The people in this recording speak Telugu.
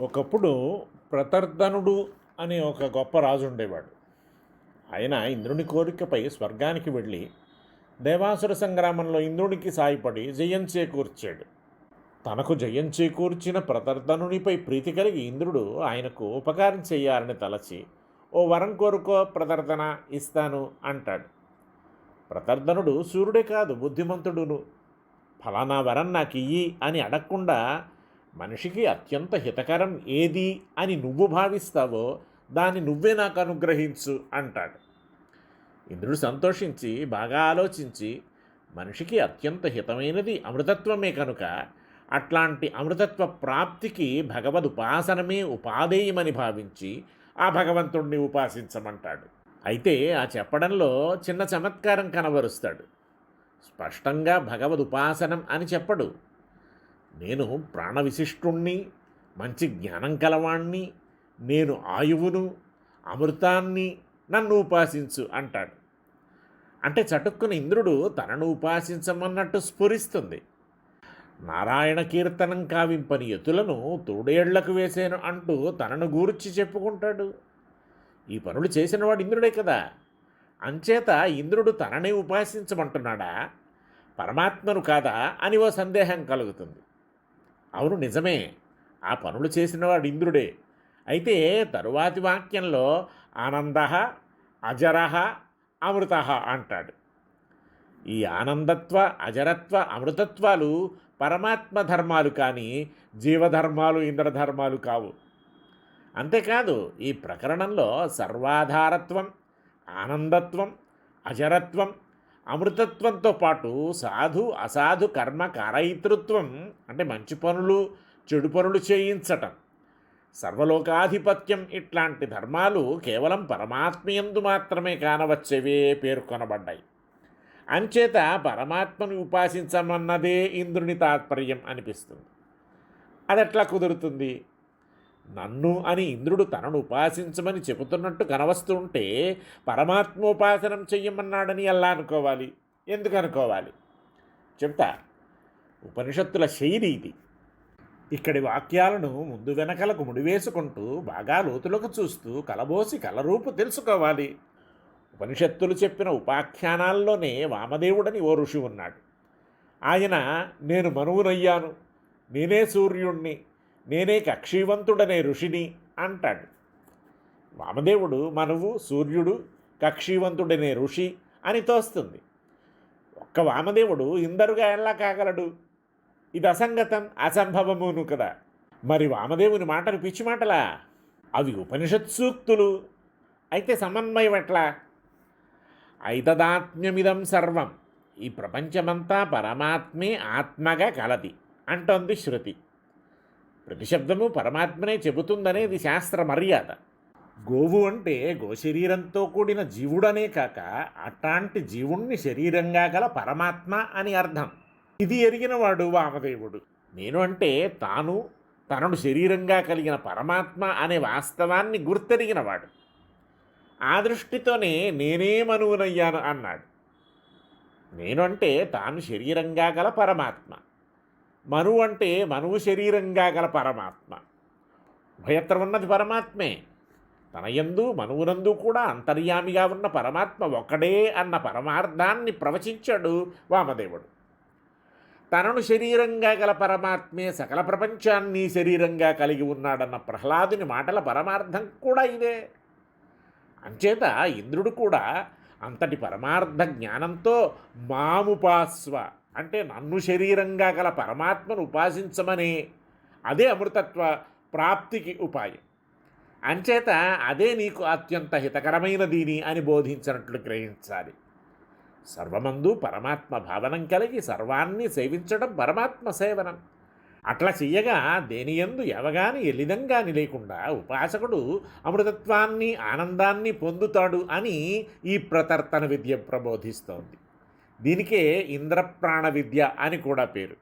ఒకప్పుడు ప్రతర్ధనుడు అనే ఒక గొప్ప రాజు ఉండేవాడు. ఆయన ఇంద్రుని కోరికపై స్వర్గానికి వెళ్ళి దేవాసుర సంగ్రామంలో ఇంద్రునికి సాయపడి జయం చేకూర్చాడు. తనకు జయం చేకూర్చిన ప్రతర్ధనునిపై ప్రీతి కలిగి ఇంద్రుడు ఆయనకు ఉపకారం చేయాలని తలచి, ఓ వరం కోరుకో ప్రతర్ధన, ఇస్తాను అంటాడు. ప్రతర్ధనుడు సూర్యుడే కాదు, బుద్ధిమంతుడును. ఫలానా వరం నాకు ఇయ్యి అని అడగకుండా, మనిషికి అత్యంత హితకరం ఏది అని నువ్వు భావిస్తావో దాన్ని నువ్వే నాకు అనుగ్రహించు అంటాడు. ఇంద్రుడు సంతోషించి బాగా ఆలోచించి, మనిషికి అత్యంత హితమైనది అమృతత్వమే కనుక అట్లాంటి అమృతత్వ ప్రాప్తికి భగవద్ ఉపాసనమే ఉపాధేయమని భావించి ఆ భగవంతుడిని ఉపాసించమంటాడు. అయితే ఆ చెప్పడంలో చిన్న చమత్కారం కనబరుస్తాడు. స్పష్టంగా భగవద్ ఉపాసనం అని చెప్పడు. నేను ప్రాణవిశిష్టుణ్ణి, మంచి జ్ఞానం కలవాణ్ణి, నేను ఆయువును, అమృతాన్ని, నన్ను ఉపాసించు అంటాడు. అంటే చటుక్కున ఇంద్రుడు తనను ఉపాసించమన్నట్టు స్ఫురిస్తుంది. నారాయణ కీర్తనం కావింపని ఎతులను తోడేళ్లకు వేసేను అంటూ తనను గూర్చి చెప్పుకుంటాడు. ఈ పనులు చేసినవాడు ఇంద్రుడే కదా. అంచేత ఇంద్రుడు తననే ఉపాసించమంటున్నాడా, పరమాత్మను కాదా అని ఓ సందేహం కలుగుతుంది. అవును, నిజమే, ఆ పనులు చేసినవాడు ఇంద్రుడే. అయితే తరువాతి వాక్యంలో ఆనంద, అజర, అమృత అంటాడు. ఈ ఆనందత్వ, అజరత్వ, అమృతత్వాలు పరమాత్మ ధర్మాలు కానీ జీవధర్మాలు, ఇంద్రధర్మాలు కావు. అంతేకాదు, ఈ ప్రకరణంలో సర్వాధారత్వం, ఆనందత్వం, అజరత్వం, అమృతత్వంతో పాటు సాధు అసాధు కర్మ కారయితృత్వం, అంటే మంచి పనులు చెడు పనులు చేయించటం, సర్వలోకాధిపత్యం ఇట్లాంటి ధర్మాలు కేవలం పరమాత్మయందు మాత్రమే కానవచ్చేవే పేర్కొనబడ్డాయి. అంచేత పరమాత్మను ఉపాసించమన్నదే ఇంద్రుని తాత్పర్యం అనిపిస్తుంది. అదెట్లా కుదురుతుంది? నన్ను అని ఇంద్రుడు తనను ఉపాసించమని చెబుతున్నట్టు కనవస్తుంటే పరమాత్మోపాసనం చెయ్యమన్నాడని ఎలా అనుకోవాలి? ఎందుకు అనుకోవాలి? చెప్తా. ఉపనిషత్తుల శైలి ఇది. ఇక్కడి వాక్యాలను ముందు వెనకలకు ముడివేసుకుంటూ బాగా లోతులకు చూస్తూ కలబోసి కలరూపు తెలుసుకోవాలి. ఉపనిషత్తులు చెప్పిన ఉపాఖ్యానాల్లోనే వామదేవుడని ఓ ఋషి ఉన్నాడు. ఆయన నేను మనువునయ్యాను, నేనే సూర్యుణ్ణి, నేనే కక్షీవంతుడనే ఋషిని అంటాడు. వామదేవుడు మనువు, సూర్యుడు, కక్షీవంతుడనే ఋషి అని తోస్తుంది. ఒక్క వామదేవుడు ఇందరుగా ఎలా కాగలడు? ఇది అసంగతం, అసంభవమును కదా. మరి వామదేవుని మాటలు పిచ్చి మాటలా? అవి ఉపనిషత్ సూక్తులు. అయితే సమన్వయం ఎట్లా? ఐతదాత్మ్యమిదం సర్వం, ఈ ప్రపంచమంతా పరమాత్మే ఆత్మగా కలది అంటోంది శృతి. ప్రతి శబ్దము పరమాత్మనే చెబుతుందనేది శాస్త్ర మర్యాద. గోవు అంటే గోశరీరంతో కూడిన జీవుడనే కాక అట్లాంటి జీవుణ్ణి శరీరంగా గల పరమాత్మ అని అర్థం. ఇది ఎరిగినవాడు వామదేవుడు. నేను అంటే తాను, తనను శరీరంగా కలిగిన పరమాత్మ అనే వాస్తవాన్ని గుర్తెరిగినవాడు. ఆ దృష్టితోనే నేనే మనువునయ్యాను అన్నాడు. నేను అంటే తాను శరీరంగా గల పరమాత్మ, మనువు అంటే మనువు శరీరంగా గల పరమాత్మ. ఉభయత్ర ఉన్నది పరమాత్మే. తన యందు మనువునందు కూడా అంతర్యామిగా ఉన్న పరమాత్మ ఒకడే అన్న పరమార్థాన్ని ప్రవచించాడు వామదేవుడు. తనను శరీరంగా గల పరమాత్మే సకల ప్రపంచాన్ని శరీరంగా కలిగి ఉన్నాడన్న ప్రహ్లాదుని మాటల పరమార్థం కూడా ఇదే. అంచేత ఇంద్రుడు కూడా అంతటి పరమార్థ జ్ఞానంతో మాముపాస్వ, అంటే నన్ను శరీరంగా గల పరమాత్మను ఉపాసించమని, అదే అమృతత్వ ప్రాప్తికి ఉపాయం. అంచేత అదే నీకు అత్యంత హితకరమైనదిని అని బోధించినట్లు గ్రహించాలి. సర్వమందు పరమాత్మ భావనం కలిగి సర్వాన్ని సేవించడం పరమాత్మ సేవనం. అట్లా చెయ్యగా దేనియందు ఎవగాని ఎలిదంగాని లేకుండా ఉపాసకుడు అమృతత్వాన్ని, ఆనందాన్ని పొందుతాడు అని ఈ ప్రతర్తన విద్య ప్రబోధిస్తోంది. దీనికే ఇంద్రప్రాణ విద్య అని కూడా పేరు.